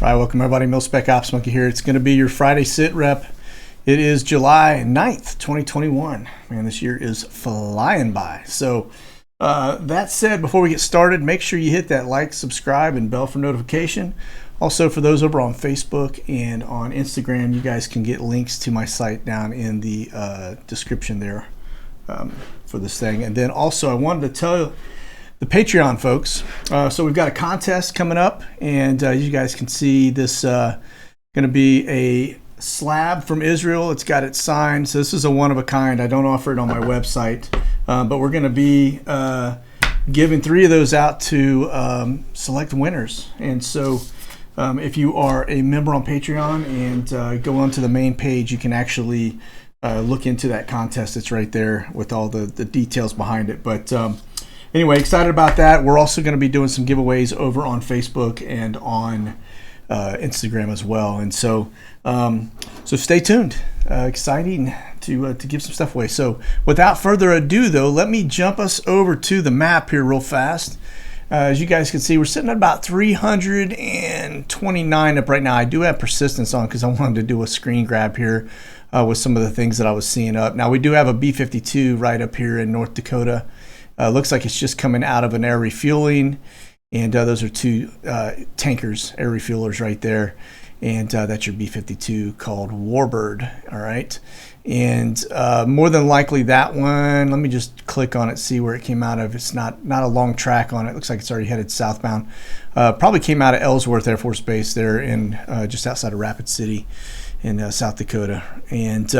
All right, welcome everybody. Mil-Spec Ops Monkey here. It's going to be your Friday SITREP. It is July 9th, 2021. Man, this year is flying by. So that said, before we get started, make sure you hit that like, subscribe, and bell for notification. Also, for those over on Facebook and on Instagram, you guys can get links to my site down in the description there for this thing. And then also, I wanted to tell the Patreon folks, so we've got a contest coming up, and you guys can see this going to be a slab from Israel. It's got it signed, so this is a one-of-a-kind. I don't offer it on my website, but we're going to be giving 3 of those out to select winners. And so if you are a member on Patreon and go onto the main page, you can actually look into that contest. It's right there with all the details behind it. But anyway, excited about that. We're also going to be doing some giveaways over on Facebook and on Instagram as well. And so stay tuned. Exciting to give some stuff away. So without further ado, though, let me jump us over to the map here real fast. As you guys can see, we're sitting at about 329 up right now. I do have persistence on because I wanted to do a screen grab here with some of the things that I was seeing up. Now, we do have a B-52 right up here in North Dakota. Looks like it's just coming out of an air refueling, and those are 2 tankers, air refuelers right there, and that's your B-52 called Warbird. All right, and more than likely that one, let me just click on it, see where it came out of. It's not a long track on it. Looks like it's already headed southbound. Probably came out of Ellsworth Air Force Base there in just outside of Rapid City in South Dakota. And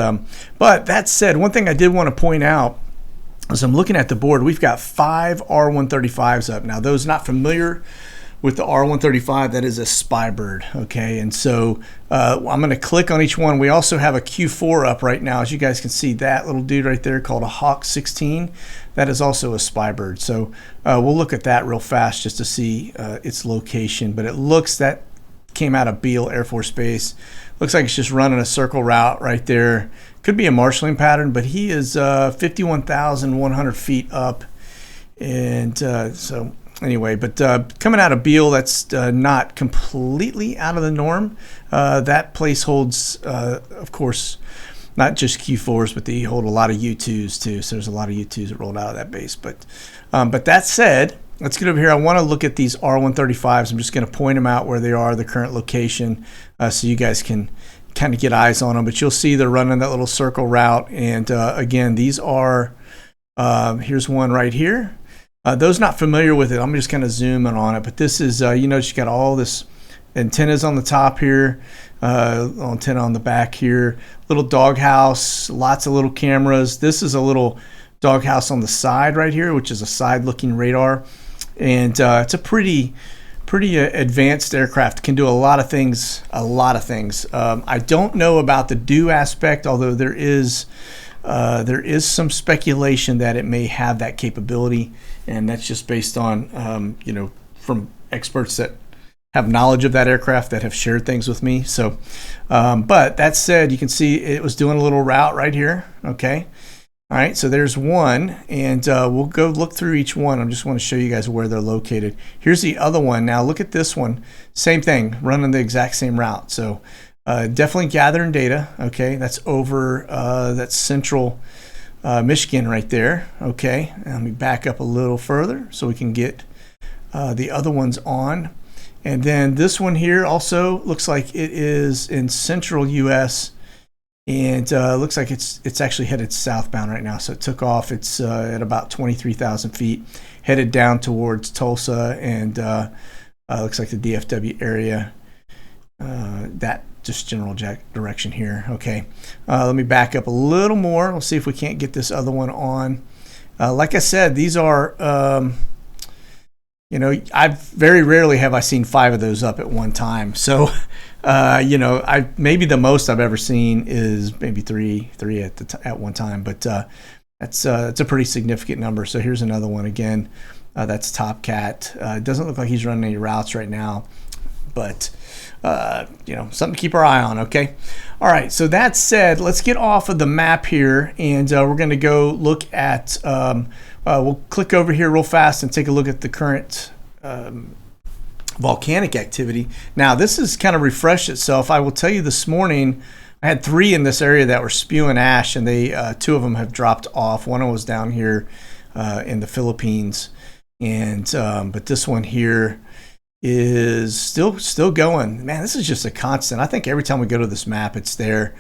but that said, one thing I did want to point out, as I'm looking at the board, we've got 5 R135s up. Now, those not familiar with the R135, that is a spy bird, okay? And so I'm going to click on each one. We also have a Q4 up right now. As you guys can see, that little dude right there called a Hawk 16, that is also a spy bird. So we'll look at that real fast just to see its location. But it looks that came out of Beale Air Force Base. Looks like it's just running a circle route right there. Could be a marshalling pattern, but he is 51,100 feet up. And so anyway, but coming out of Beale, that's not completely out of the norm. That place holds, of course, not just Q4s, but they hold a lot of U2s too. So there's a lot of U2s that rolled out of that base. But that said, let's get over here. I want to look at these R135s. I'm just going to point them out where they are, the current location, so you guys can kind of get eyes on them. But you'll see they're running that little circle route. And again, these are, here's one right here. Those not familiar with it, I'm just kind of zooming on it. But this is, you notice you got all this antennas on the top here, antenna on the back here, little doghouse, lots of little cameras. This is a little doghouse on the side right here, which is a side-looking radar. And it's a pretty advanced aircraft. Can do a lot of things. I don't know about the do aspect, although there is some speculation that it may have that capability, and that's just based on from experts that have knowledge of that aircraft that have shared things with me. So but that said, you can see it was doing a little route right here. Okay. All right, so there's one, and we'll go look through each one. I just want to show you guys where they're located. Here's the other one. Now look at this one. Same thing, running the exact same route. So definitely gathering data. Okay, that's over that's central Michigan right there. Okay, let me back up a little further so we can get the other ones on. And then this one here also looks like it is in central U.S., and looks like it's actually headed southbound right now. So it took off. It's at about 23,000 feet, headed down towards Tulsa, and looks like the DFW area. That just general direction here. Okay, let me back up a little more. We'll see if we can't get this other one on. Like I said, these are, I've very rarely have I seen 5 of those up at one time. So. Maybe the most I've ever seen is maybe three at one time, but it's a pretty significant number. So here's another one again. That's Top Cat. It doesn't look like he's running any routes right now, but something to keep our eye on. Okay. All right. So that said, let's get off of the map here, and we're going to go look at. We'll click over here real fast and take a look at the current volcanic activity. Now, this has kind of refreshed itself. I will tell you, this morning, I had 3 in this area that were spewing ash, and they 2 of them have dropped off. One was down here in the Philippines, and but this one here is still going. Man, this is just a constant. I think every time we go to this map, it's there.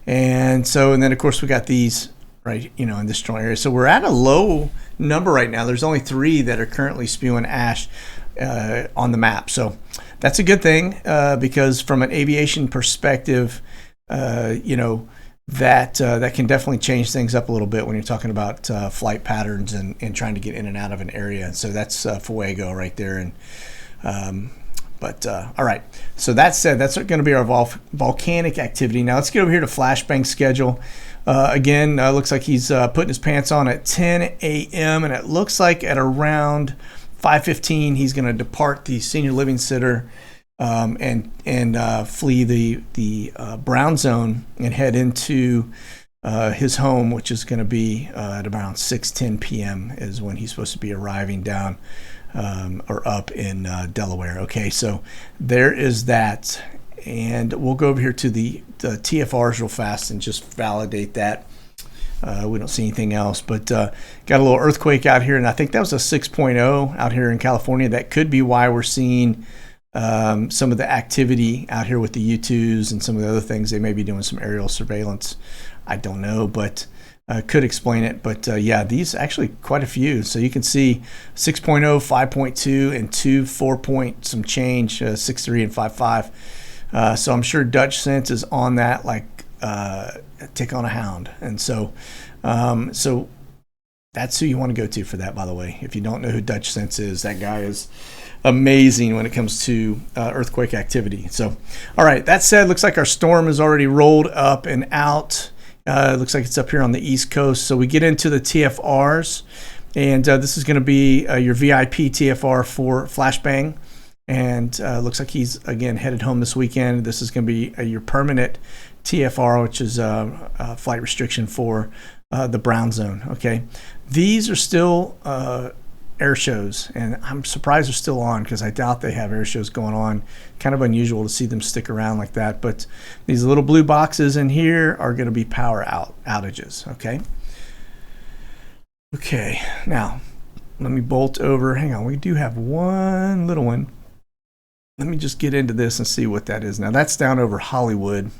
And then of course we got these right, in this general area. So we're at a low number right now. There's only 3 that are currently spewing ash on the map. So that's a good thing because from an aviation perspective, that can definitely change things up a little bit when you're talking about flight patterns and trying to get in and out of an area. So that's Fuego right there. And all right. So that said, that's going to be our volcanic activity. Now let's get over here to Flashbang Schedule. Again, looks like he's putting his pants on at 10 a.m. and it looks like at around 5:15 he's going to depart the senior living center and flee the brown zone and head into his home, which is going to be at around 6:10 p.m. is when he's supposed to be arriving down or up in Delaware. Okay, so there is that. And we'll go over here to the TFRs real fast and just validate that. We don't see anything else, but got a little earthquake out here, and I think that was a 6.0 out here in California. That could be why we're seeing some of the activity out here with the U2s and some of the other things. They may be doing some aerial surveillance. I don't know, but could explain it. But yeah, these actually quite a few. So you can see 6.0, 5.2, and 2, 4 point some change, 6.3 and 5.5. So I'm sure Dutch Sense is on that like a tick on a hound. And so that's who you want to go to for that, by the way. If you don't know who Dutch Sense is, that guy is amazing when it comes to earthquake activity. So, all right, that said, looks like our storm is already rolled up and out. It looks like it's up here on the East Coast. So we get into the TFRs, and this is going to be your VIP TFR for Flashbang. And looks like he's, again, headed home this weekend. This is going to be your permanent TFR, which is a flight restriction for the brown zone. Okay, these are still air shows, and I'm surprised they're still on because I doubt they have air shows going on. Kind of unusual to see them stick around like that. But these little blue boxes in here are going to be power outages. Okay, now let me bolt over. Hang on, we do have one little one. Let me just get into this and see what that is. Now that's down over Hollywood,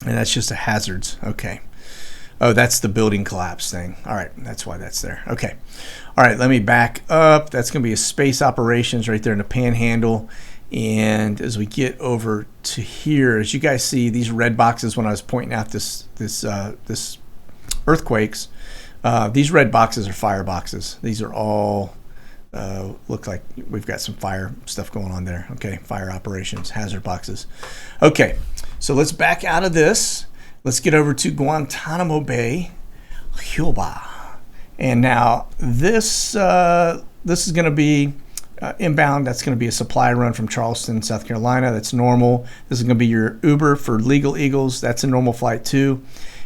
and that's just a hazards. Okay. Oh, that's the building collapse thing. All right, that's why that's there. Okay. All right, let me back up. That's going to be a space operations right there in the panhandle. And as we get over to here, as you guys see, these red boxes when I was pointing out this earthquakes, these red boxes are fire boxes. These are all look like we've got some fire stuff going on there. Okay, fire operations, hazard boxes. Okay, so let's back out of this. Let's get over to Guantanamo Bay, Cuba. And now this is going to be inbound. That's going to be a supply run from Charleston, South Carolina. That's normal. This is going to be your Uber for Legal Eagles. That's a normal flight too.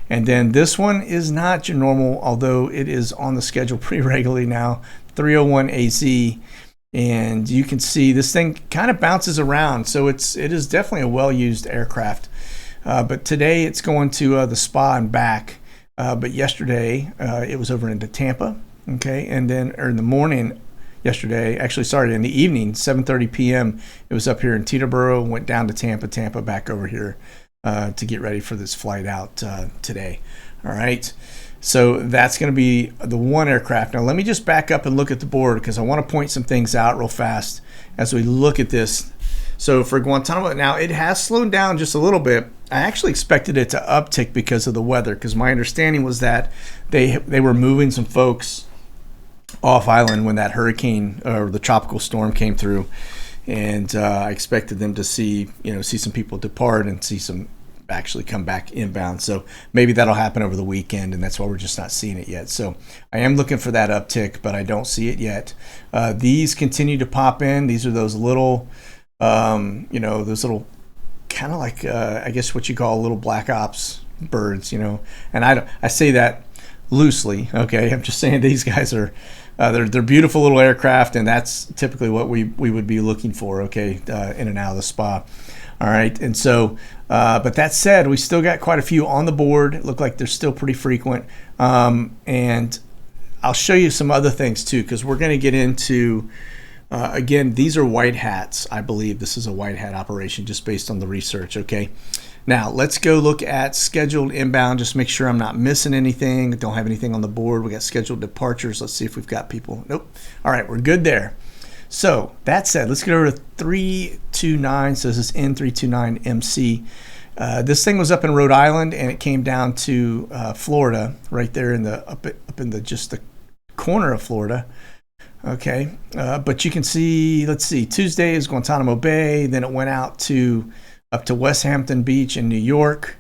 And then this one is not your normal, although it is on the schedule pretty regularly now, 301 AZ. And you can see this thing kind of bounces around. So it is definitely a well-used aircraft. But today it's going to the spa and back. But yesterday it was over into Tampa. Okay, and then in the morning yesterday, in the evening, 7:30 p.m. it was up here in Teterboro, went down to Tampa, back over here to get ready for this flight out today. All right, so that's going to be the one aircraft. Now let me just back up and look at the board because I want to point some things out real fast as we look at this. So for Guantanamo, now it has slowed down just a little bit. I actually expected it to uptick because of the weather, because my understanding was that they were moving some folks off island when that hurricane or the tropical storm came through, and I expected them to see some people depart and see some actually come back inbound. So maybe that'll happen over the weekend, and that's why we're just not seeing it yet. So I am looking for that uptick, but I don't see it yet. These continue to pop in. These are those little those little kind of like I guess what you call little black ops birds, and I say that loosely. Okay, I'm just saying these guys are they're beautiful little aircraft, and that's typically what we would be looking for, okay, in and out of the spa. All right, and so, but that said, we still got quite a few on the board. It look like they're still pretty frequent, and I'll show you some other things too, because we're going to get into, again, these are white hats. I believe this is a white hat operation just based on the research, okay? Now, let's go look at scheduled inbound, just make sure I'm not missing anything. Don't have anything on the board. We got scheduled departures. Let's see if we've got people. Nope. All right, we're good there. So that said, let's get over to 329. So this is N329MC. This thing was up in Rhode Island, and it came down to Florida, right there in the up in the just the corner of Florida. Okay, but you can see, let's see, Tuesday is Guantanamo Bay. Then it went out to up to West Hampton Beach in New York,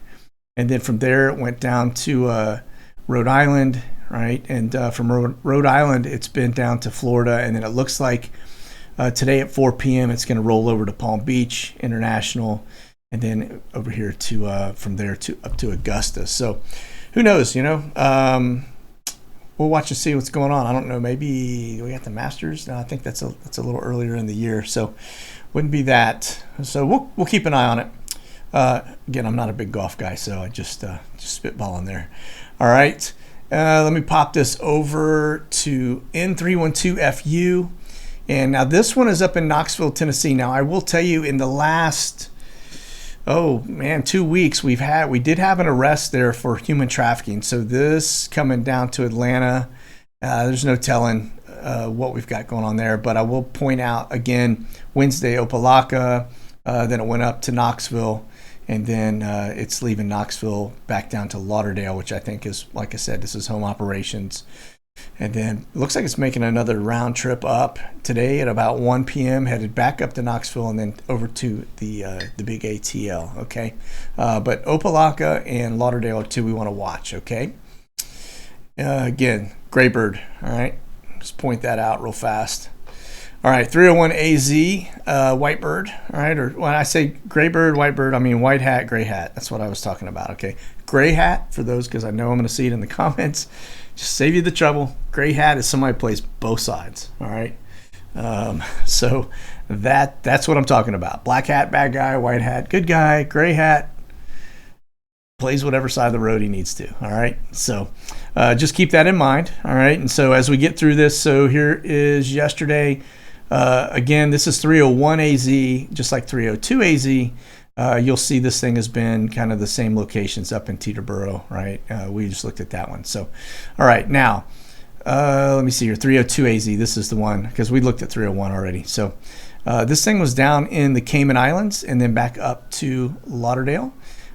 and then from there it went down to Rhode Island, right? And from Rhode Island, it's been down to Florida, and then it looks like today at 4 p.m. it's going to roll over to Palm Beach International, and then over here to from there to up to Augusta. So who knows? You know, we'll watch and see what's going on. I don't know. Maybe we got the Masters. No, I think that's a little earlier in the year, so wouldn't be that. So we'll keep an eye on it. Again, I'm not a big golf guy, so I just spitballing there. All right, let me pop this over to N312FU, and now this one is up in Knoxville, Tennessee. Now I will tell you, in the last 2 weeks we did have an arrest there for human trafficking. So this coming down to Atlanta, there's no telling what we've got going on there, but I will point out again, Wednesday Opelika, then it went up to Knoxville, and then it's leaving Knoxville back down to Lauderdale, which I think is, like I said, this is home operations. And then it looks like it's making another round trip up today at about 1 p.m., headed back up to Knoxville and then over to the big ATL, okay? But Opelika and Lauderdale are two we want to watch, okay? Again, Graybird, all right? Just point that out real fast. All right, 301 AZ, Whitebird, all right? Or when I say Graybird, Whitebird, I mean white hat, gray hat. That's what I was talking about, okay? Gray hat, for those, because I know I'm going to see it in the comments. Just save you the trouble. Gray hat is somebody who plays both sides, all right? So that's what I'm talking about. Black hat, bad guy. White hat, good guy. Gray hat plays whatever side of the road he needs to, all right? So just keep that in mind, all right? And so as we get through this, so here is yesterday. Again, this is 301 AZ, just like 302 AZ. You'll see this thing has been kind of the same locations up in Teterboro, right? We just looked at that one. So, all right, now, let me see here, 302 AZ, this is the one, because we looked at 301 already. So this thing was down in the Cayman Islands and then back up to Lauderdale.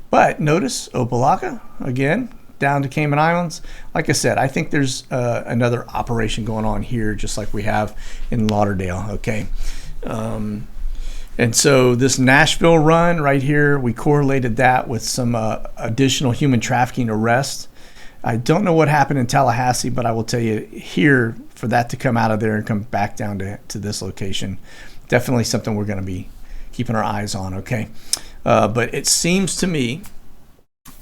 But notice Opelika, again, down to Cayman Islands. Like I said, I think there's another operation going on here, just like we have in Lauderdale, okay? And so this Nashville run right here, we correlated that with some additional human trafficking arrests. I don't know what happened in Tallahassee, but I will tell you here, for that to come out of there and come back down to this location, definitely something we're going to be keeping our eyes on, okay? But it seems to me,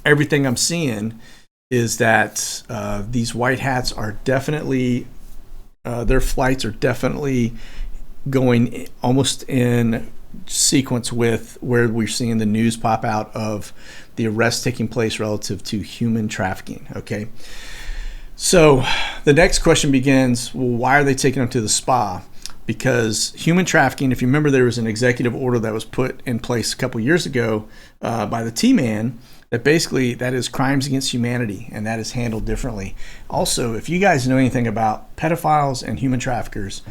everything I'm seeing is that these white hats are definitely, their flights are definitely going almost in sequence with where we're seeing the news pop out of the arrest taking place relative to human trafficking, okay? So the next question begins, well, why are they taking them to the spa? Because human trafficking, if you remember, there was an executive order that was put in place a couple years ago by the T-Man that basically that is crimes against humanity, and that is handled differently. Also, if you guys know anything about pedophiles and human traffickers,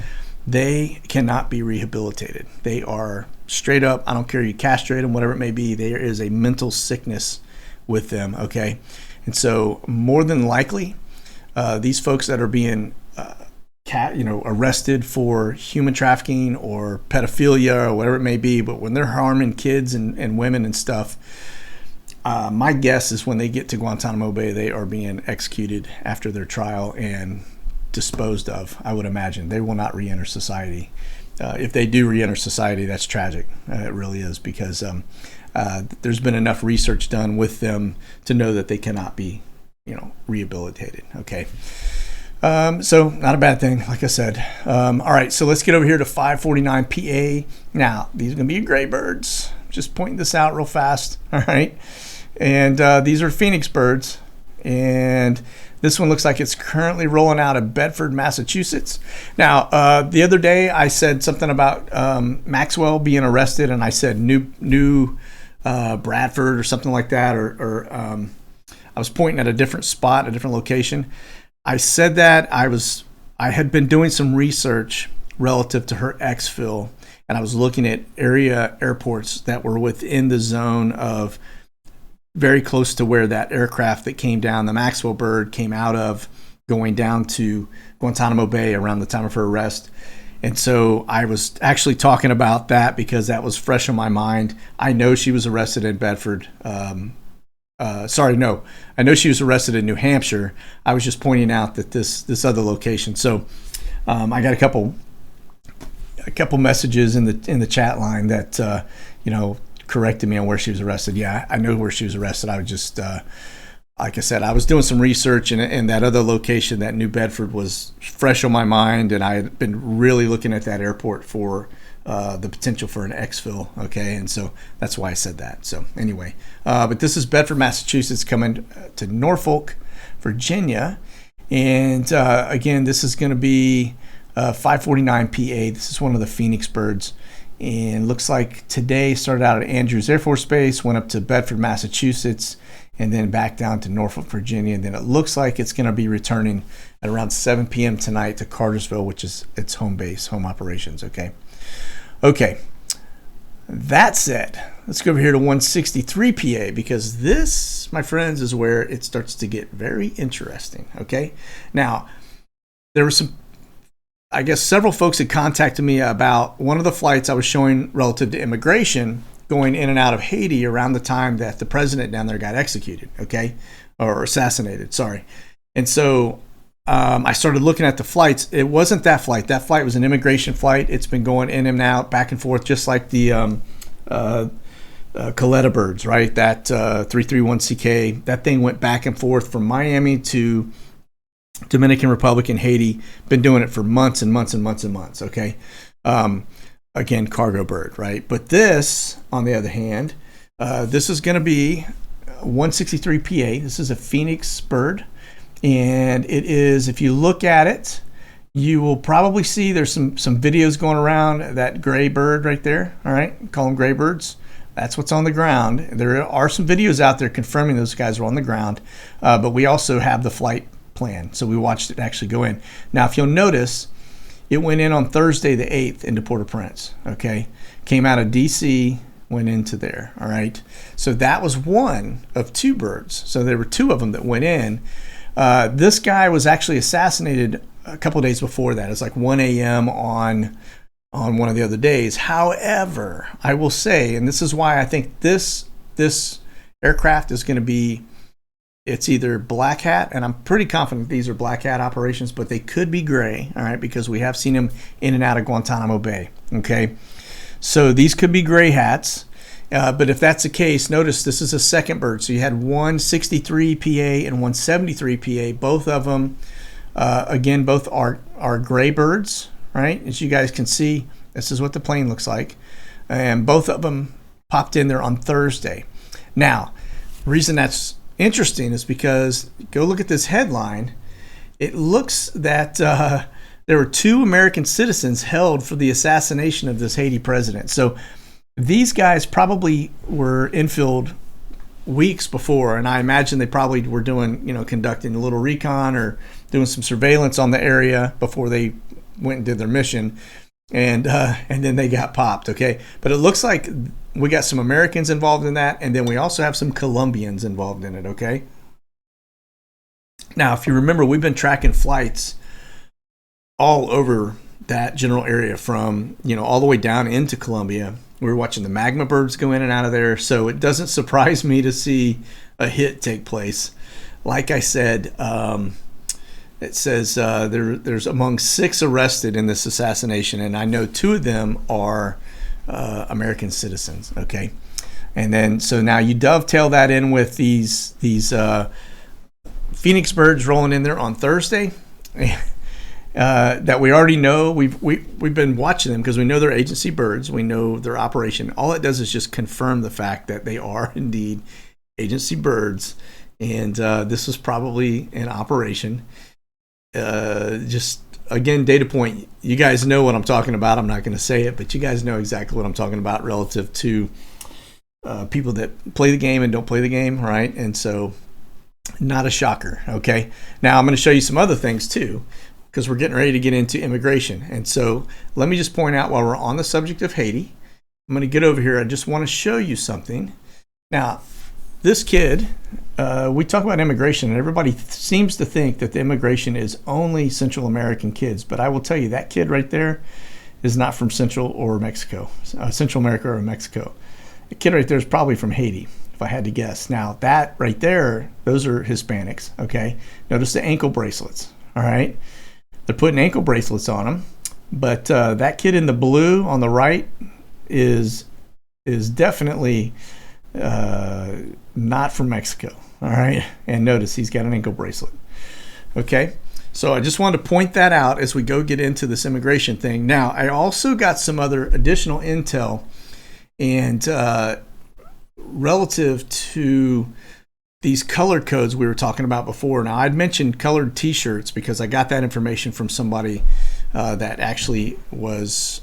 they cannot be rehabilitated. They are straight up, I don't care, you castrate them, whatever it may be, there is a mental sickness with them, okay? And so more than likely, these folks that are being arrested for human trafficking or pedophilia or whatever it may be, but when they're harming kids and women and stuff, my guess is when they get to Guantanamo Bay, they are being executed after their trial and disposed of. I would imagine they will not re-enter society. If they do re-enter society, that's tragic. It really is, because there's been enough research done with them to know that they cannot be, rehabilitated. Okay. So not a bad thing, like I said. All right, so let's get over here to 549 PA. Now, these are going to be gray birds. Just pointing this out real fast. All right. And these are Phoenix birds. And this one looks like it's currently rolling out of Bedford, Massachusetts. Now, the other day I said something about Maxwell being arrested, and I said New Bradford or something like that, or I was pointing at a different spot, a different location. I said that I had been doing some research relative to her exfil, and I was looking at area airports that were within the zone of very close to where that aircraft that came down, the Maxwell bird, came out of, going down to Guantanamo Bay around the time of her arrest. And so I was actually talking about that because that was fresh on my mind. I know she was arrested in Bedford. I know she was arrested in New Hampshire. I was just pointing out that this other location. So I got a couple messages in the chat line that corrected me on where she was arrested. Yeah, I know where she was arrested. I was just like I said, I was doing some research, and that other location, that New Bedford, was fresh on my mind, and I had been really looking at that airport for the potential for an exfil, okay? And so that's why I said that. So anyway, but this is Bedford, Massachusetts, coming to Norfolk, Virginia. And again, this is going to be 549 PA. This is one of the Phoenix birds. And looks like today started out at Andrews Air Force Base, went up to Bedford, Massachusetts, and then back down to Norfolk, Virginia. And then it looks like it's going to be returning at around 7 p.m. tonight to Cartersville, which is its home base, home operations, okay? Okay, that said, let's go over here to 163 PA, because this, my friends, is where it starts to get very interesting, okay? Now, there were several folks had contacted me about one of the flights I was showing relative to immigration going in and out of Haiti around the time that the president down there got executed, okay? Or assassinated, sorry. And so I started looking at the flights. It wasn't that flight. That flight was an immigration flight. It's been going in and out, back and forth, just like the Coletta birds, right? That 331CK. That thing went back and forth from Miami to Dominican Republic and Haiti. Been doing it for months and months and months and months, okay? Again, cargo bird, right? But this, on the other hand, this is going to be 163 PA. This is a Phoenix bird. And it is, if you look at it, you will probably see there's some videos going around, that gray bird right there, all right? Call them gray birds. That's what's on the ground. There are some videos out there confirming those guys are on the ground, but we also have the flight plan. So we watched it actually go in. Now, if you'll notice, it went in on Thursday the 8th into Port-au-Prince, okay? Came out of D.C., went into there, all right? So that was one of two birds. So there were two of them that went in. This guy was actually assassinated a couple of days before that. It's like 1 a.m. on one of the other days. However, I will say, and this is why I think this aircraft is going to be, it's either black hat, and I'm pretty confident these are black hat operations, but they could be gray, all right, because we have seen them in and out of Guantanamo Bay, okay? So these could be gray hats. But if that's the case, notice this is a second bird. So you had 163 PA and 173 PA. Both of them, again, both are gray birds, right? As you guys can see, this is what the plane looks like. And both of them popped in there on Thursday. Now, the reason that's interesting is because, go look at this headline. It looks that there were two American citizens held for the assassination of this Haiti president. So these guys probably were infilled weeks before, and I imagine they probably were conducting a little recon or doing some surveillance on the area before they went and did their mission, and then they got popped, okay? But it looks like we got some Americans involved in that, and then we also have some Colombians involved in it, okay? Now, if you remember, we've been tracking flights all over that general area from, all the way down into Colombia. We were watching the magma birds go in and out of there, so it doesn't surprise me to see a hit take place. Like I said, it says there's among 6 arrested in this assassination, and I know 2 of them are American citizens, okay? And then, so now you dovetail that in with these Phoenix birds rolling in there on Thursday. that we already know. We've been watching them because we know they're agency birds. We know their operation. All it does is just confirm the fact that they are indeed agency birds, and this was probably an operation. Just again, data point. You guys know what I'm talking about. I'm not going to say it, but you guys know exactly what I'm talking about relative to people that play the game and don't play the game, right? And so, not a shocker. Okay. Now I'm going to show you some other things too, because we're getting ready to get into immigration. And so, let me just point out while we're on the subject of Haiti, I'm going to get over here. I just want to show you something. Now, this kid, we talk about immigration, and everybody seems to think that the immigration is only Central American kids. But I will tell you, that kid right there is not from Central or Mexico, Central America or Mexico. The kid right there is probably from Haiti, if I had to guess. Now, that right there, those are Hispanics, okay? Notice the ankle bracelets, all right? They're putting ankle bracelets on them. But that kid in the blue on the right is definitely not from Mexico, all right? And notice he's got an ankle bracelet, okay? So I just wanted to point that out as we go get into this immigration thing. Now, I also got some other additional intel and relative to these color codes we were talking about before. Now, I'd mentioned colored t-shirts because I got that information from somebody that actually was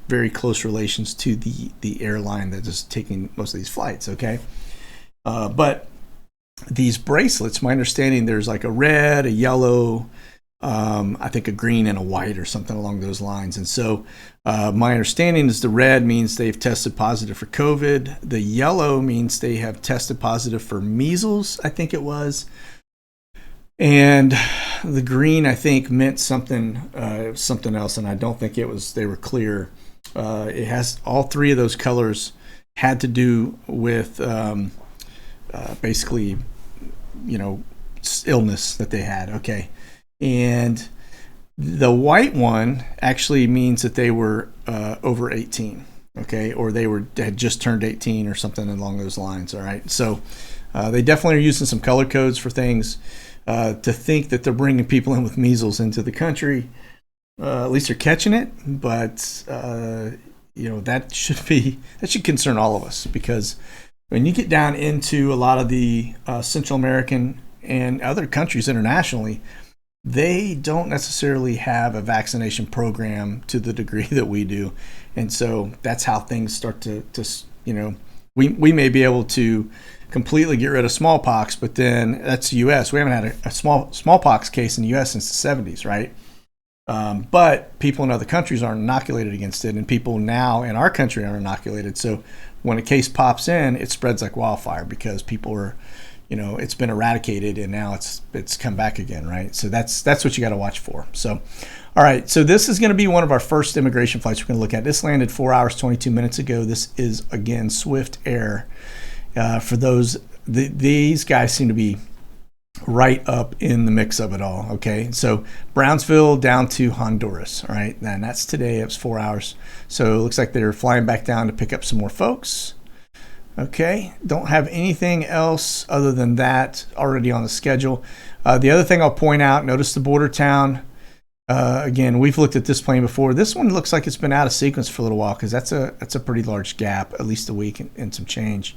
very close relations to the airline that is taking most of these flights, okay? But these bracelets, my understanding, there's like a red, a yellow, I think a green and a white or something along those lines. And so my understanding is the red means they've tested positive for COVID. The yellow means they have tested positive for measles, I think it was. And the green, I think, meant something else, and I don't think they were clear. It has all three of those colors had to do with basically, illness that they had. Okay. And the white one actually means that they were over 18, okay, or had just turned 18 or something along those lines. All right, so they definitely are using some color codes for things. To think that they're bringing people in with measles into the country, at least they're catching it. But that should concern all of us, because when you get down into a lot of the Central American and other countries internationally, they don't necessarily have a vaccination program to the degree that we do. And so that's how things start to we may be able to completely get rid of smallpox, but then that's the U.S. We haven't had a smallpox case in the U.S. since the 70s, right? But people in other countries aren't inoculated against it, and people now in our country are inoculated. So when a case pops in, it spreads like wildfire because people are, it's been eradicated and now it's come back again, right? So that's what you got to watch for. So, all right. So this is going to be one of our first immigration flights we're going to look at. This landed 4 hours, 22 minutes ago. This is, again, Swift Air. For those, these guys seem to be right up in the mix of it all. Okay. So Brownsville down to Honduras. All right. And that's today. It was 4 hours. So it looks like they're flying back down to pick up some more folks. Okay, don't have anything else other than that already on the schedule. The other thing I'll point out, notice the border town. Again, we've looked at this plane before. This one looks like it's been out of sequence for a little while because that's a pretty large gap, at least a week and some change.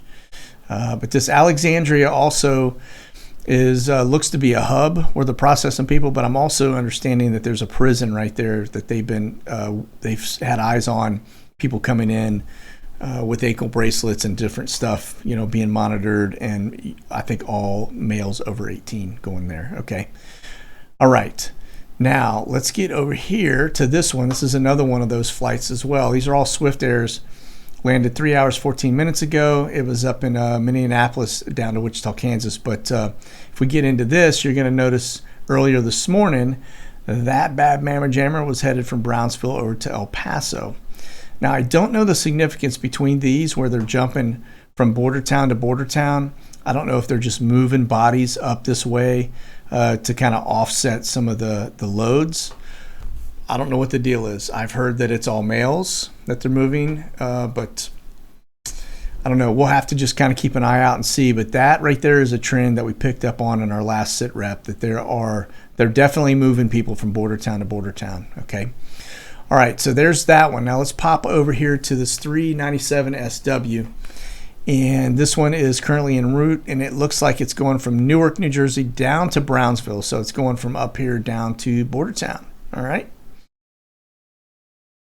But this Alexandria also looks to be a hub where they're processing people, but I'm also understanding that there's a prison right there that they've had eyes on people coming in with ankle bracelets and different stuff, being monitored, and I think all males over 18 going there. Okay. All right. Now let's get over here to this one. This is another one of those flights as well. These are all Swift Airs. Landed 3 hours, 14 minutes ago. It was up in Minneapolis down to Wichita, Kansas. But if we get into this, you're going to notice earlier this morning that bad mamma jammer was headed from Brownsville over to El Paso. Now, I don't know the significance between these where they're jumping from border town to border town. I don't know if they're just moving bodies up this way to kind of offset some of the loads. I don't know what the deal is. I've heard that it's all males that they're moving, but I don't know. We'll have to just kind of keep an eye out and see. But that right there is a trend that we picked up on in our last SITREP, that they're definitely moving people from border town to border town. Okay. All right. So there's that one. Now let's pop over here to this 397 SW. And this one is currently en route, and it looks like it's going from Newark, New Jersey down to Brownsville. So it's going from up here down to border town. All right.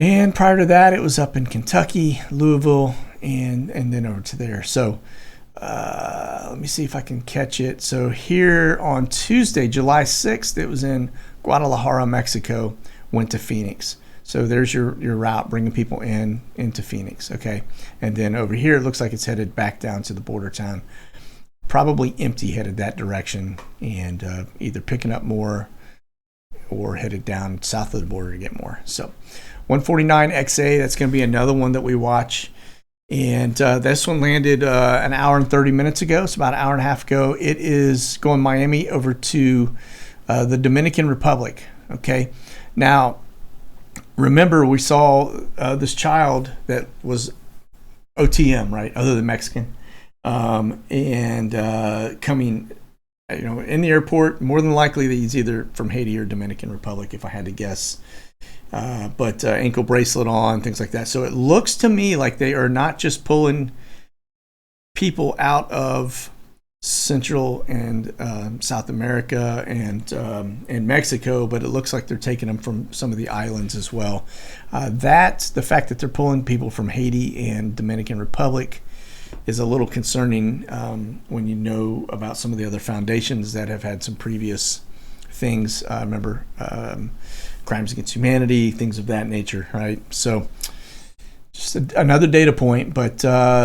And prior to that, it was up in Kentucky, Louisville, and then over to there. So let me see if I can catch it. So here on Tuesday, July 6th, it was in Guadalajara, Mexico, went to Phoenix. So there's your route, bringing people into Phoenix, okay? And then over here, it looks like it's headed back down to the border town. Probably empty, headed that direction, and either picking up more or headed down south of the border to get more. So 149XA, that's going to be another one that we watch. And this one landed an hour and 30 minutes ago. It's about an hour and a half ago. It is going Miami over to the Dominican Republic, okay? Now, remember, we saw this child that was OTM, right, other than Mexican, and coming, in the airport. More than likely that he's either from Haiti or Dominican Republic, if I had to guess. But ankle bracelet on, things like that. So it looks to me like they are not just pulling people out of Central and South America and Mexico, but it looks like they're taking them from some of the islands as well. The fact that they're pulling people from Haiti and Dominican Republic is a little concerning when you know about some of the other foundations that have had some previous things. Remember, crimes against humanity, things of that nature, right? So just another data point, but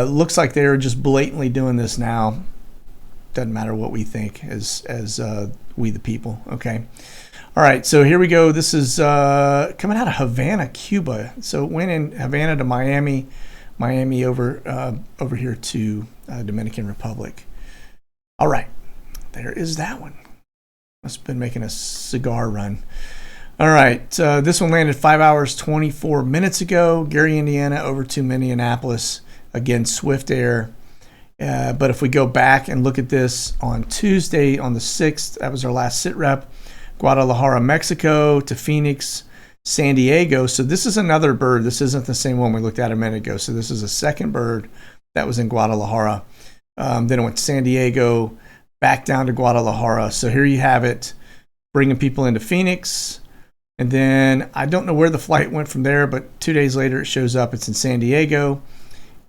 looks like they're just blatantly doing this now. Doesn't matter what we think as we the people, okay? All right, so here we go. This is coming out of Havana, Cuba. So it went in Havana to Miami, Miami over here to Dominican Republic. All right, there is that one. Must have been making a cigar run. All right, this one landed 5 hours, 24 minutes ago. Gary, Indiana, over to Minneapolis. Again, Swift Air. But if we go back and look at this on Tuesday, on the 6th, that was our last SITREP, Guadalajara, Mexico to Phoenix, San Diego. So this is another bird. This isn't the same one we looked at a minute ago. So this is a second bird that was in Guadalajara. Then it went to San Diego, back down to Guadalajara. So here you have it, bringing people into Phoenix. And then I don't know where the flight went from there, but 2 days later it shows up. It's in San Diego.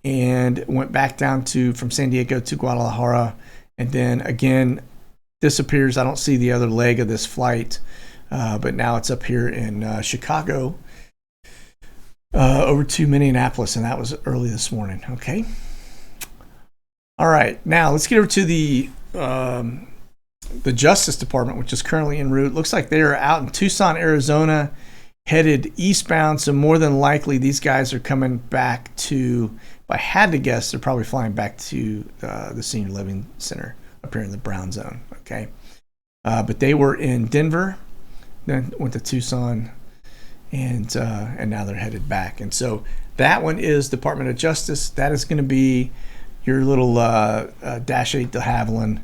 And went back down from San Diego to Guadalajara, and then again disappears. I don't see the other leg of this flight, but now it's up here in Chicago, over to Minneapolis, and that was early this morning. Okay. All right, now let's get over to the Justice Department, which is currently en route. Looks like they are out in Tucson, Arizona, headed eastbound. So more than likely, these guys are coming back to. If I had to guess, they're probably flying back to the Senior Living Center up here in the Brown Zone, okay? But they were in Denver, then went to Tucson, and now they're headed back. And so that one is Department of Justice. That is going to be your little Dash 8 de Havilland.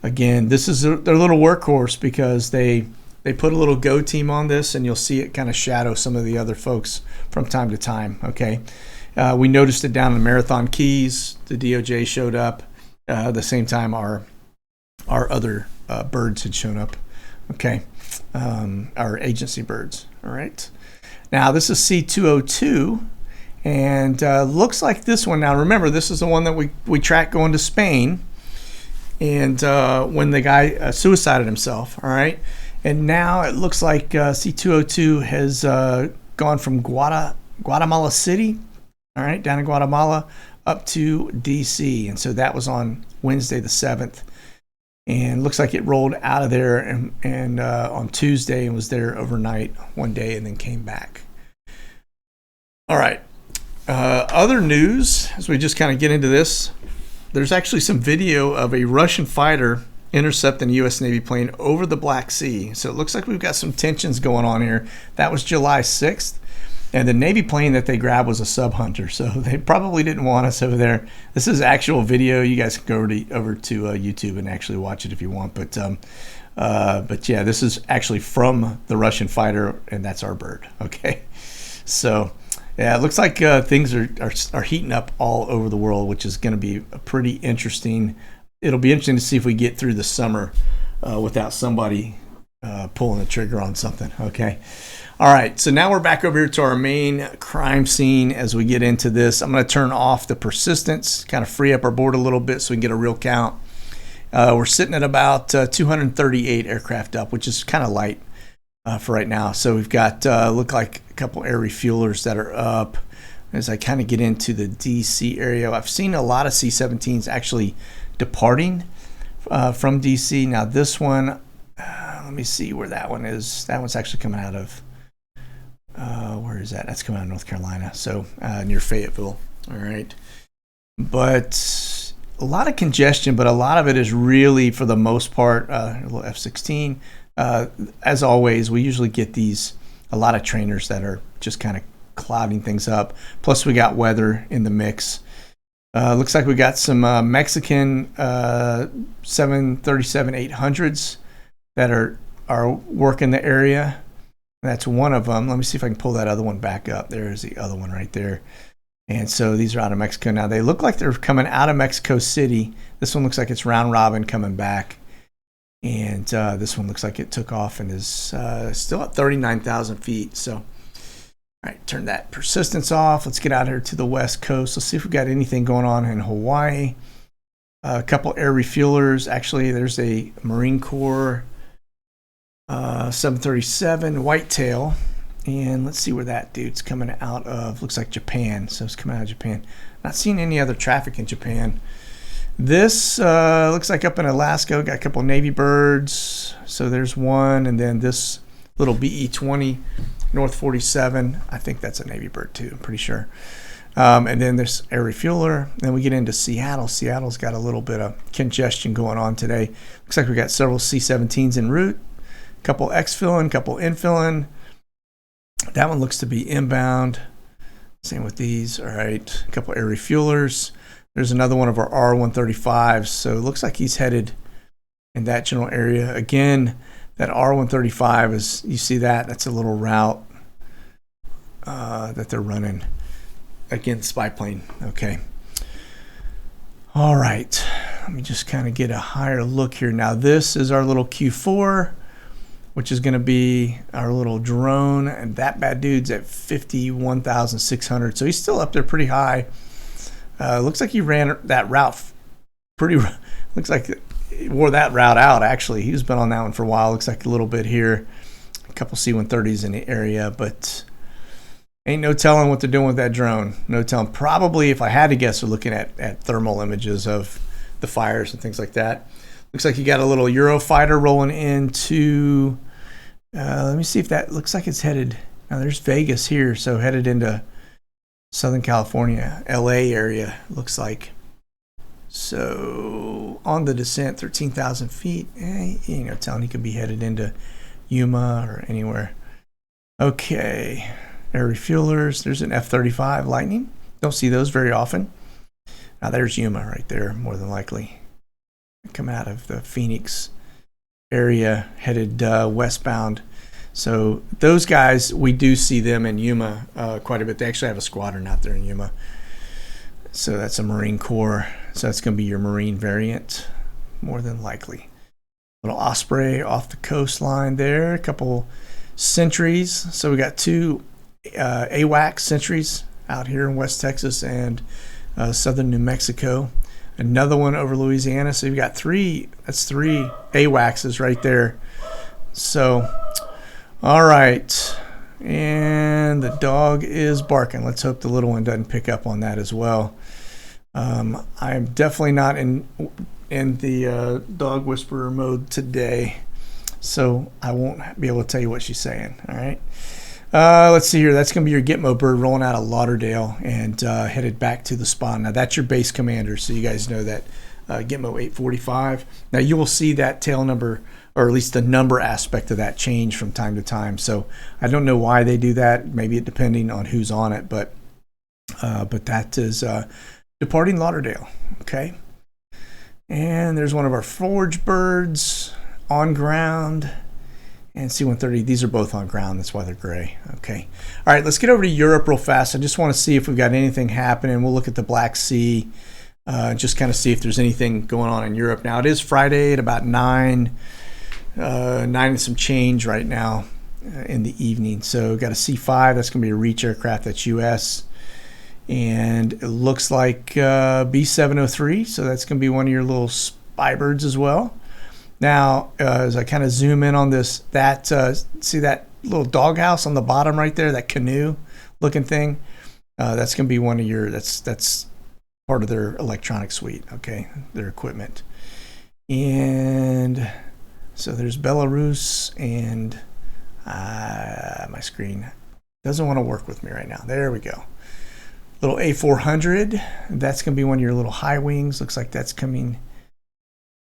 Again, this is their little workhorse because they put a little Go team on this, and you'll see it kind of shadow some of the other folks from time to time, okay? We noticed it down in Marathon Keys. The DOJ showed up. The same time our other birds had shown up. Okay, our agency birds. All right. Now this is C202, and looks like this one. Now remember, this is the one that we tracked going to Spain, and when the guy suicided himself. All right, and now it looks like C202 has gone from Guatemala City. All right, down in Guatemala up to D.C. And so that was on Wednesday the 7th. And looks like it rolled out of there and on Tuesday and was there overnight one day and then came back. All right. Other news, as we just kind of get into this, there's actually some video of a Russian fighter intercepting a U.S. Navy plane over the Black Sea. So it looks like we've got some tensions going on here. That was July 6th. And the Navy plane that they grabbed was a sub hunter, so they probably didn't want us over there. This is actual video. You guys can go over to YouTube and actually watch it if you want. But yeah, this is actually from the Russian fighter, and that's our bird. Okay, so yeah, it looks like things are heating up all over the world, which is going to be a pretty interesting. It'll be interesting to see if we get through the summer without somebody pulling the trigger on something. Okay. All right, so now we're back over here to our main crime scene. As we get into this, I'm going to turn off the persistence, kind of free up our board a little bit so we can get a real count. We're sitting at about 238 aircraft up, which is kind of light for right now. So we've got, look like a couple air refuelers that are up. As I kind of get into the DC area, I've seen a lot of C-17s actually departing from DC. Now this one, let me see where that one is. That one's actually coming out of... where is that? That's coming out of North Carolina, so near Fayetteville. All right, but a lot of congestion, but a lot of it is really, for the most part, a little F-16. As always, we usually get a lot of trainers that are just kind of clouding things up. Plus, we got weather in the mix. Looks like we got some Mexican 737-800s that are working the area. That's one of them. Let me see if I can pull that other one back up. There's the other one right there. And so these are out of Mexico. Now they look like they're coming out of Mexico City. This one looks like it's round robin coming back. And this one looks like it took off and is still at 39,000 feet. So, all right, turn that persistence off. Let's get out here to the West Coast. Let's see if we got anything going on in Hawaii. A couple air refuelers. Actually, there's a Marine Corps 737 whitetail, and let's see where that dude's coming out of. Looks like Japan, so it's coming out of Japan. Not seeing any other traffic in Japan. This looks like up in Alaska. Got a couple Navy birds, so there's one, and then this little BE-20 North 47. I think that's a Navy bird too, I'm pretty sure. And then there's air refueler. Then we get into Seattle. Seattle's got a little bit of congestion going on today. Looks like we got several C-17s en route. Couple exfilling, couple infilling. That one looks to be inbound. Same with these. All right, a couple air refuelers. There's another one of our R-135s. So it looks like he's headed in that general area. Again, that R-135 is, you see that? That's a little route that they're running. Again, spy plane. Okay. All right. Let me just kind of get a higher look here. Now this is our little Q4, which is going to be our little drone, and that bad dude's at 51,600. So he's still up there pretty high. Looks like he ran that route looks like he wore that route out, actually. He's been on that one for a while. Looks like a little bit here. A couple C-130s in the area, but ain't no telling what they're doing with that drone. No telling. Probably, if I had to guess, they're looking at thermal images of the fires and things like that. Looks like you got a little Eurofighter rolling into, let me see if that looks like it's headed, now there's Vegas here, so headed into Southern California, LA area, looks like. So on the descent, 13,000 feet, you know, telling he could be headed into Yuma or anywhere. Okay, air refuelers, there's an F-35 Lightning. Don't see those very often. Now there's Yuma right there, more than likely. Coming out of the Phoenix area, headed westbound. So those guys, we do see them in Yuma quite a bit. They actually have a squadron out there in Yuma. So that's a Marine Corps. So that's going to be your Marine variant, more than likely. Little Osprey off the coastline there. A couple Sentries. So we got two AWACS Sentries out here in West Texas and southern New Mexico. Another one over Louisiana. So you've got three. That's three AWACSs right there. So, all right. And the dog is barking. Let's hope the little one doesn't pick up on that as well. I'm definitely not in the dog whisperer mode today, so I won't be able to tell you what she's saying. All right. Let's see here. That's going to be your Gitmo bird rolling out of Lauderdale and headed back to the spawn. Now, that's your base commander, so you guys know that Gitmo 845. Now you will see that tail number, or at least the number aspect of that, change from time to time. So I don't know why they do that. Maybe it depending on who's on it, but that is departing Lauderdale. Okay. And there's one of our forge birds on ground. And C-130, these are both on ground. That's why they're gray. Okay. All right, let's get over to Europe real fast. I just want to see if we've got anything happening. We'll look at the Black Sea, just kind of see if there's anything going on in Europe. Now, it is Friday at about 9 and some change right now in the evening. So we've got a C-5. That's going to be a Reach aircraft. That's U.S. And it looks like B-703. So that's going to be one of your little spy birds as well. Now, as I kind of zoom in on this, see that little doghouse on the bottom right there, that canoe-looking thing? That's going to be one of your. That's part of their electronic suite. Okay, their equipment. And so there's Belarus, and my screen doesn't want to work with me right now. There we go. Little A400. That's going to be one of your little high wings. Looks like that's coming.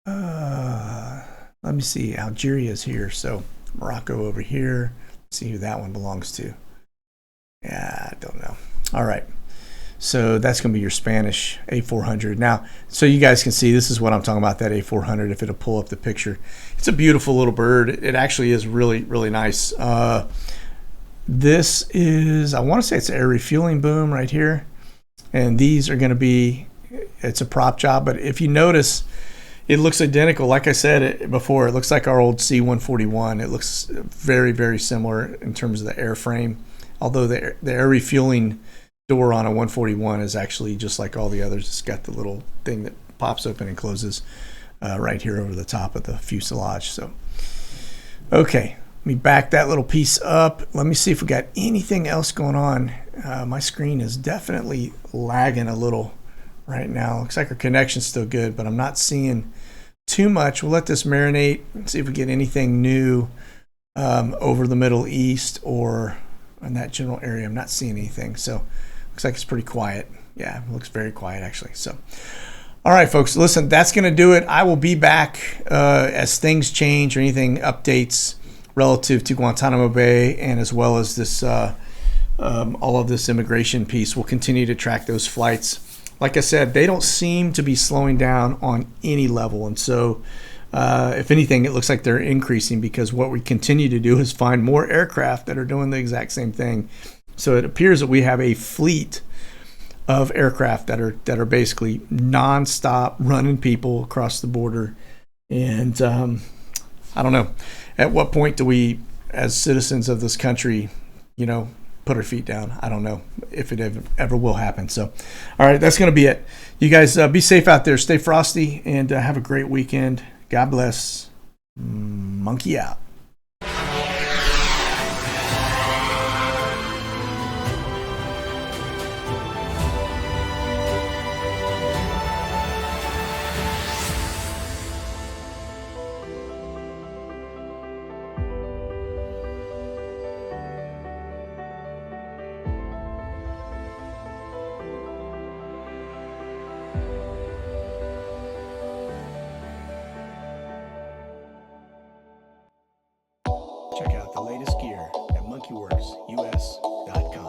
Let me see. Algeria is here, so Morocco over here. Let's see who that one belongs to. Yeah, I don't know. All right. So that's going to be your Spanish A400. Now, so you guys can see, this is what I'm talking about, that A400, if it'll pull up the picture. It's a beautiful little bird. It actually is really, really nice. This is, I want to say it's an air refueling boom right here. And these are going to be, it's a prop job. But if you notice, it looks identical. Like I said before, it looks like our old C-141. It looks very, very similar in terms of the airframe. Although the air refueling door on a 141 is actually just like all the others. It's got the little thing that pops open and closes right here over the top of the fuselage. So, okay, let me back that little piece up. Let me see if we got anything else going on. My screen is definitely lagging a little right now. Looks like our connection's still good, but I'm not seeing too much. We'll let this marinate and see if we get anything new over the Middle East or in that general area. I'm not seeing anything. So looks like it's pretty quiet. Yeah, it looks very quiet actually. So, all right, folks, listen, that's going to do it. I will be back as things change or anything updates relative to Guantanamo Bay, and as well as this all of this immigration piece. We'll continue to track those flights. Like I said, they don't seem to be slowing down on any level. And so, if anything, it looks like they're increasing, because what we continue to do is find more aircraft that are doing the exact same thing. So it appears that we have a fleet of aircraft that are basically nonstop running people across the border. And I don't know, at what point do we, as citizens of this country, put our feet down? I don't know if it ever will happen. So, all right, that's going to be it. You guys be safe out there. Stay frosty, and have a great weekend. God bless. Monkey out. Check out the latest gear at monkeywerxus.com.